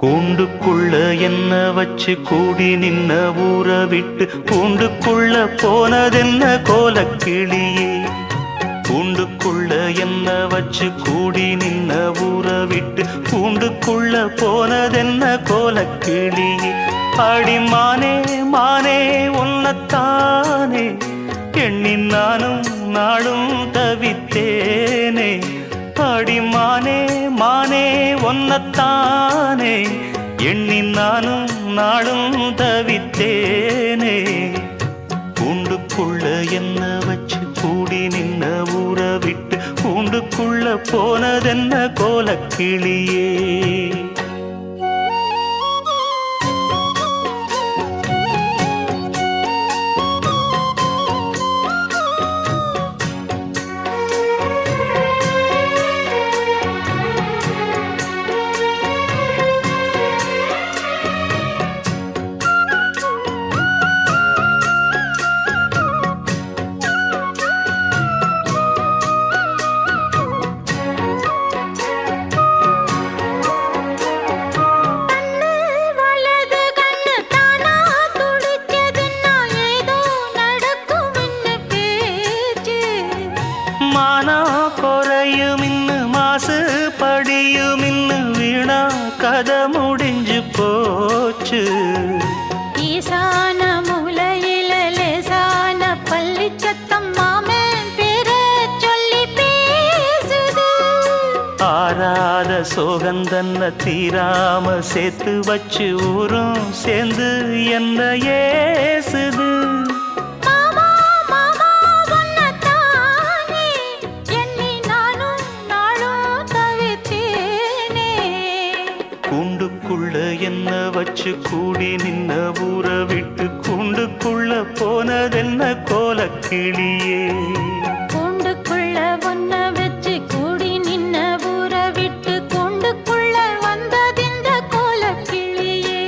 கூண்டுக்குள்ள என்ன வச்சு கூடி நின்ன ஊற விட்டு கூண்டுக்குள்ள போனதென்ன கோலக்கிளியே. கூண்டுக்குள்ள என்ன வச்சு கூடி நின்ன ஊற விட்டு கூண்டுக்குள்ள போனதென்ன கோலக்கிளியே. அடிமானே மானே உன்னத்தானே எண்ணி நானும் நாளும் தவித்தேனே. அடிமானே மானே ஒன்னத்தானே எண்ணி நானும் நாளும் தவித்தேனே. கூண்டுக்குள்ள என்ன வச்சு கூடி நின்ன ஊற விட்டு கூண்டுக்குள்ள போனதென்ன கோலக்கிளியே. மானா குறையும் இன்னு மாசு படியும் இன்னு வீணா கதை முடிஞ்சு போச்சு. ஈசான மூலையில லேசான பள்ளி சத்தம் மாமன் பேர சொல்லி பேசுது. ஆறாத சோகந்தன்ன தீராம சேர்த்து வச்சு ஊரும் சேர்ந்து என்ன ஏசுது. கூண்டுக்குள்ள என்ன வச்சு கூடி நின்ன ஊற விட்டு கூண்டுக்குள்ள போனதென்ன கோலக்கிளியே. கூண்டுக்குள்ள ஒன்ன வச்சு கூடி நின்ன ஊற விட்டு கூண்டுக்குள்ள வந்ததிந்த கோலக்கிளியே.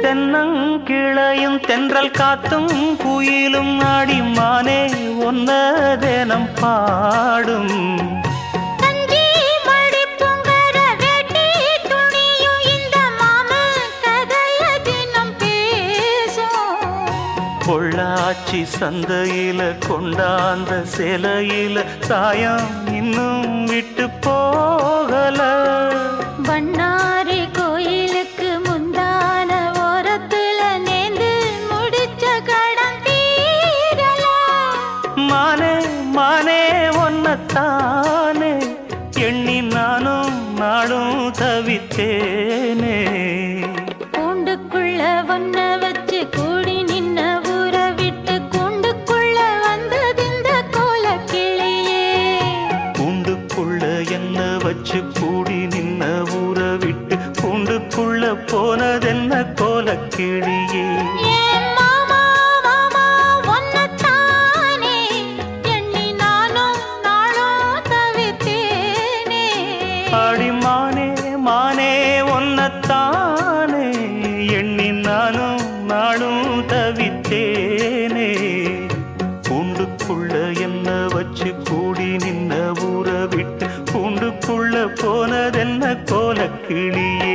தென்னங்கிளையும் தென்றல் காத்தும் குயிலும் ஆடிமானே ஒன்ன தேனம் பாடும். பொள்ளாச்சி சந்தையில கொண்டாந்த சிலையில சாயம் இன்னும் விட்டு போகல. பண்ணாரி கோயிலுக்கு முந்தான ஓரத்துல நேர்ந்து முடிச்ச கடன் தீரல. மானே மானே ஒன்னத்தானே எண்ணி நானும் நாளும் தவித்தேனே. கூண்டுக்குள்ள ஒன்ன வச்சு கூடி நின்ன ஊற விட்டு கூண்டுக்குள்ள வந்ததிந்த கோலக்கிளியே. கூண்டுக்குள்ள என்ன வச்சு கூடி நின்ன ஊற விட்டு கூண்டுக்குள்ள போனதென்ன கோலக்கிளியே. அடிமானே மானே ஒன்னத்தானே எண்ணி நானும் நாளும் தவித்தேனே. கூண்டுக்குள்ள என்ன வச்சு கூடி நின்ன ஊற விட்டு கூண்டுக்குள்ள போனதென்ன கோலக்கிளியே.